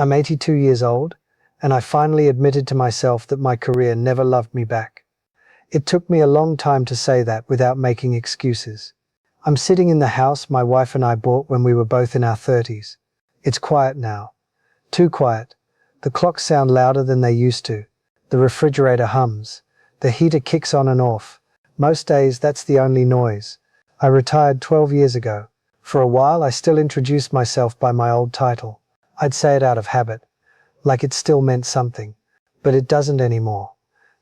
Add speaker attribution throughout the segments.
Speaker 1: I'm 82 years old, and I finally admitted to myself that my career never loved me back. It took me a long time to say that without making excuses. I'm sitting in the house my wife and I bought when we were both in our 30s. It's quiet now. Too quiet. The clocks sound louder than they used to. The refrigerator hums. The heater kicks on and off. Most days that's the only noise. I retired 12 years ago. For a while I still introduced myself by my old title. I'd say it out of habit, like it still meant something. But it doesn't anymore.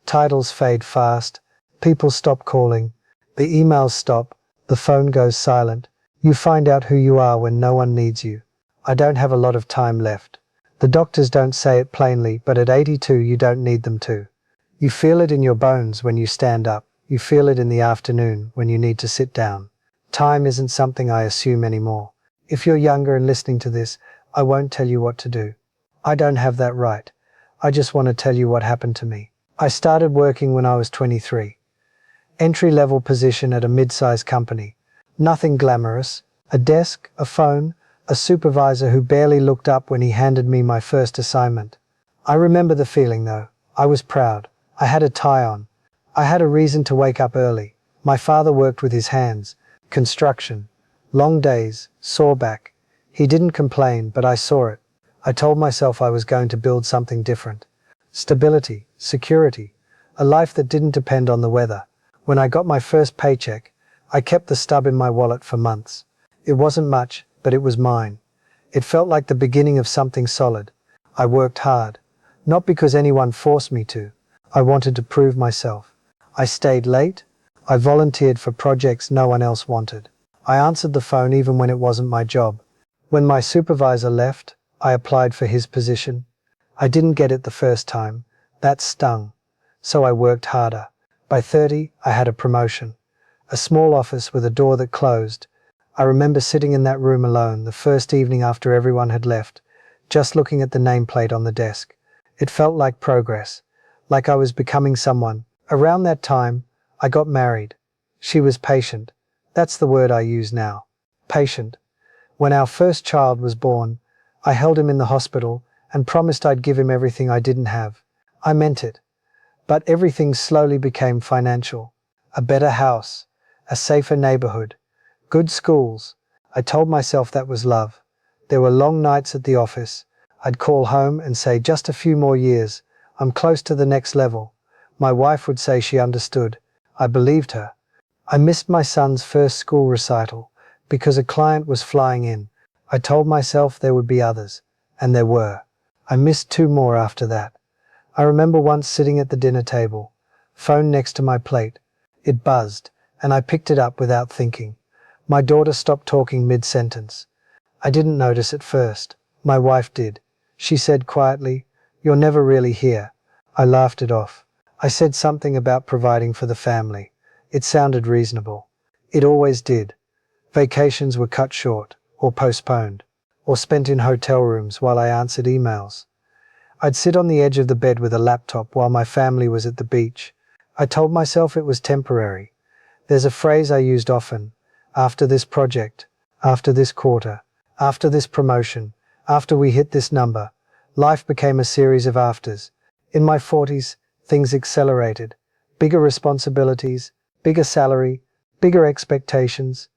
Speaker 1: Titles fade fast. People stop calling. The emails stop. The phone goes silent. You find out who you are when no one needs you. I don't have a lot of time left. The doctors don't say it plainly, but at 82 you don't need them to. You feel it in your bones when you stand up. You feel it in the afternoon when you need to sit down. Time isn't something I assume anymore. If you're younger and listening to this, I won't tell you what to do. I don't have that right. I just want to tell you what happened to me. I started working when I was 23. Entry-level position at a mid-sized company. Nothing glamorous. A desk, a phone, a supervisor who barely looked up when he handed me my first assignment. I remember the feeling though. I was proud. I had a tie on. I had a reason to wake up early. My father worked with his hands. Construction. Long days. Sore back. He didn't complain, but I saw it. I told myself I was going to build something different. Stability. Security. A life that didn't depend on the weather. When I got my first paycheck, I kept the stub in my wallet for months. It wasn't much, but it was mine. It felt like the beginning of something solid. I worked hard. Not because anyone forced me to. I wanted to prove myself. I stayed late. I volunteered for projects no one else wanted. I answered the phone even when it wasn't my job. When my supervisor left, I applied for his position. I didn't get it the first time. That stung. So I worked harder. By 30, I had a promotion. A small office with a door that closed. I remember sitting in that room alone the first evening after everyone had left, just looking at the nameplate on the desk. It felt like progress, like I was becoming someone. Around that time, I got married. She was patient. That's the word I use now. Patient. When our first child was born, I held him in the hospital and promised I'd give him everything I didn't have. I meant it. But everything slowly became financial. A better house, a safer neighborhood, good schools. I told myself that was love. There were long nights at the office. I'd call home and say, just a few more years. I'm close to the next level. My wife would say she understood. I believed her. I missed my son's first school recital because a client was flying in. I told myself there would be others, and there were. I missed 2 more after that. I remember once sitting at the dinner table, phone next to my plate. It buzzed, and I picked it up without thinking. My daughter stopped talking mid-sentence. I didn't notice at first. My wife did. She said quietly, "You're never really here." I laughed it off. I said something about providing for the family. It sounded reasonable. It always did. Vacations were cut short, or postponed, or spent in hotel rooms while I answered emails. I'd sit on the edge of the bed with a laptop while my family was at the beach. I told myself it was temporary. There's a phrase I used often. After this project, after this quarter, after this promotion, after we hit this number. Life became a series of afters. In my 40s, things accelerated. Bigger responsibilities, bigger salary, bigger expectations.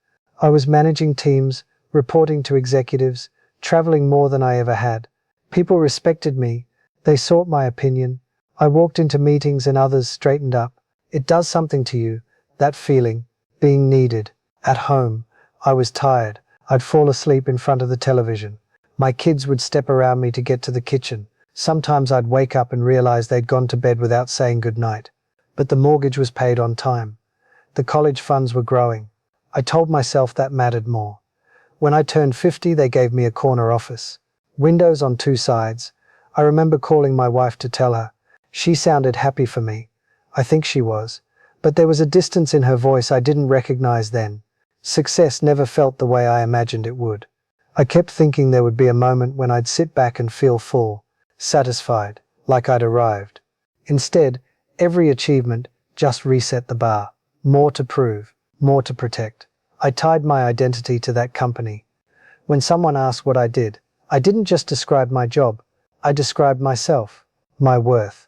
Speaker 1: I was managing teams, reporting to executives, traveling more than I ever had. People respected me. They sought my opinion. I walked into meetings and others straightened up. It does something to you, that feeling, being needed. At home, I was tired. I'd fall asleep in front of the television. My kids would step around me to get to the kitchen. Sometimes I'd wake up and realize they'd gone to bed without saying goodnight. But the mortgage was paid on time. The college funds were growing. I told myself that mattered more. When I turned 50, they gave me a corner office. Windows on 2 sides. I remember calling my wife to tell her. She sounded happy for me. I think she was. But there was a distance in her voice I didn't recognize then. Success never felt the way I imagined it would. I kept thinking there would be a moment when I'd sit back and feel full, satisfied, like I'd arrived. Instead, every achievement just reset the bar. More to prove, more to protect. I tied my identity to that company. When someone asked what I did, I didn't just describe my job. I described myself, my worth.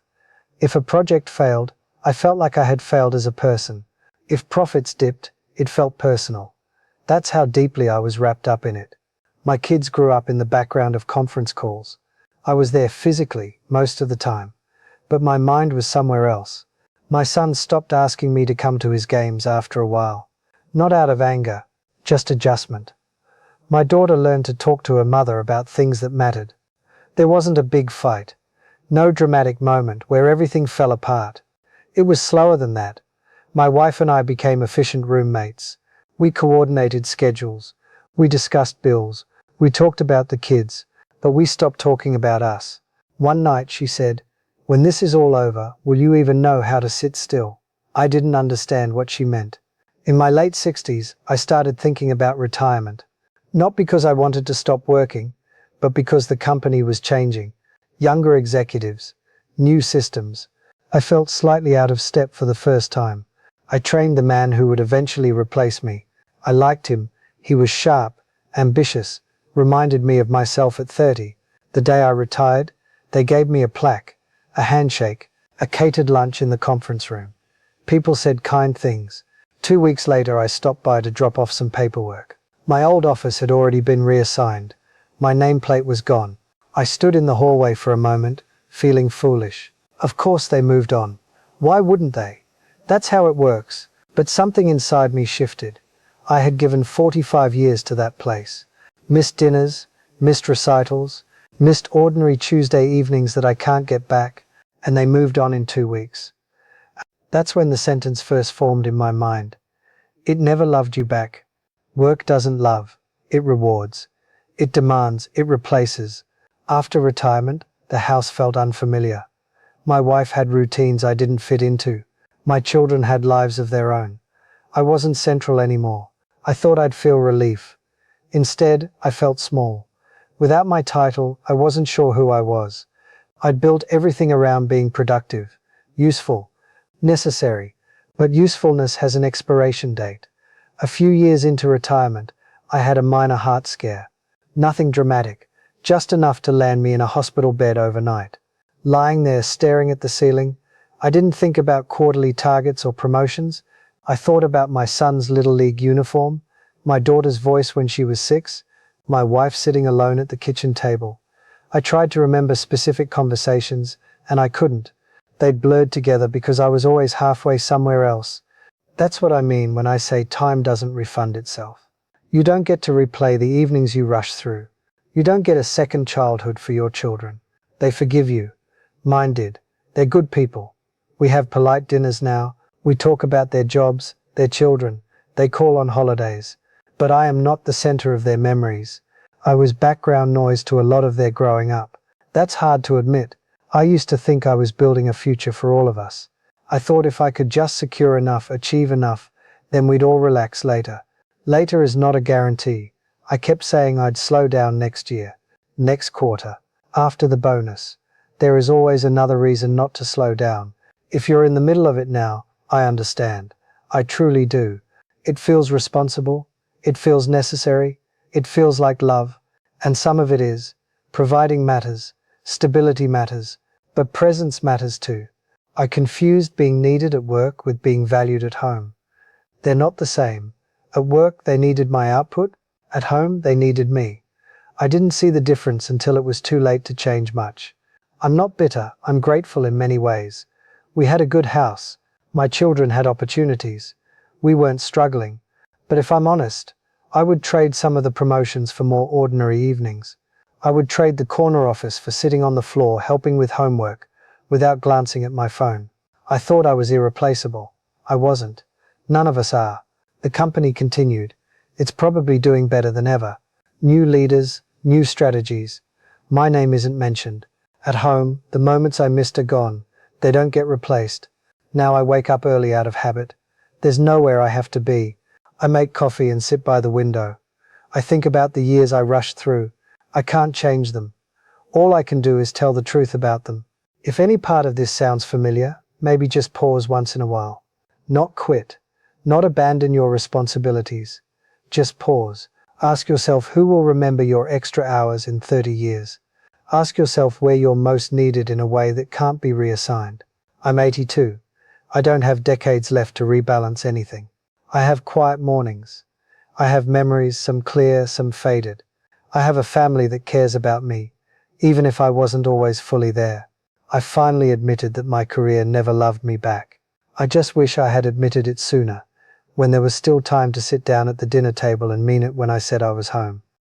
Speaker 1: If a project failed, I felt like I had failed as a person. If profits dipped, it felt personal. That's how deeply I was wrapped up in it. My kids grew up in the background of conference calls. I was there physically, most of the time. But my mind was somewhere else. My son stopped asking me to come to his games after a while. Not out of anger, just adjustment. My daughter learned to talk to her mother about things that mattered. There wasn't a big fight. No dramatic moment where everything fell apart. It was slower than that. My wife and I became efficient roommates. We coordinated schedules. We discussed bills. We talked about the kids. But we stopped talking about us. One night she said, "When this is all over, will you even know how to sit still?" I didn't understand what she meant. In my late 60s, I started thinking about retirement. Not because I wanted to stop working, but because the company was changing. Younger executives, new systems. I felt slightly out of step for the first time. I trained the man who would eventually replace me. I liked him. He was sharp, ambitious, reminded me of myself at 30. The day I retired, they gave me a plaque, a handshake, a catered lunch in the conference room. People said kind things. 2 weeks later, I stopped by to drop off some paperwork. My old office had already been reassigned. My nameplate was gone. I stood in the hallway for a moment, feeling foolish. Of course they moved on. Why wouldn't they? That's how it works. But something inside me shifted. I had given 45 years to that place. Missed dinners, missed recitals, missed ordinary Tuesday evenings that I can't get back, and they moved on in 2 weeks. That's when the sentence first formed in my mind. It never loved you back. Work doesn't love. It rewards. It demands. It replaces. After retirement, the house felt unfamiliar. My wife had routines I didn't fit into. My children had lives of their own. I wasn't central anymore. I thought I'd feel relief. Instead, I felt small. Without my title, I wasn't sure who I was. I'd built everything around being productive, useful, necessary. But usefulness has an expiration date. A few years into retirement, I had a minor heart scare. Nothing dramatic, just enough to land me in a hospital bed overnight. Lying there staring at the ceiling, I didn't think about quarterly targets or promotions. I thought about my son's Little League uniform, my daughter's voice when she was 6, my wife sitting alone at the kitchen table. I tried to remember specific conversations, and I couldn't. They'd blurred together because I was always halfway somewhere else. That's what I mean when I say time doesn't refund itself. You don't get to replay the evenings you rush through. You don't get a second childhood for your children. They forgive you. Mine did. They're good people. We have polite dinners now. We talk about their jobs, their children. They call on holidays. But I am not the center of their memories. I was background noise to a lot of their growing up. That's hard to admit. I used to think I was building a future for all of us. I thought if I could just secure enough, achieve enough, then we'd all relax later. Later is not a guarantee. I kept saying I'd slow down next year, next quarter, after the bonus. There is always another reason not to slow down. If you're in the middle of it now, I understand. I truly do. It feels responsible. It feels necessary. It feels like love. And some of it is. Providing matters. Stability matters. But presence matters too. I confused being needed at work with being valued at home. They're not the same. At work, they needed my output. At home, they needed me. I didn't see the difference until it was too late to change much. I'm not bitter. I'm grateful in many ways. We had a good house. My children had opportunities. We weren't struggling. But if I'm honest, I would trade some of the promotions for more ordinary evenings. I would trade the corner office for sitting on the floor helping with homework without glancing at my phone. I thought I was irreplaceable. I wasn't. None of us are. The company continued. It's probably doing better than ever. New leaders, new strategies. My name isn't mentioned. At home, the moments I missed are gone. They don't get replaced. Now I wake up early out of habit. There's nowhere I have to be. I make coffee and sit by the window. I think about the years I rushed through. I can't change them. All I can do is tell the truth about them. If any part of this sounds familiar, maybe just pause once in a while. Not quit. Not abandon your responsibilities. Just pause. Ask yourself who will remember your extra hours in 30 years. Ask yourself where you're most needed in a way that can't be reassigned. I'm 82. I don't have decades left to rebalance anything. I have quiet mornings. I have memories, some clear, some faded. I have a family that cares about me, even if I wasn't always fully there. I finally admitted that my career never loved me back. I just wish I had admitted it sooner, when there was still time to sit down at the dinner table and mean it when I said I was home.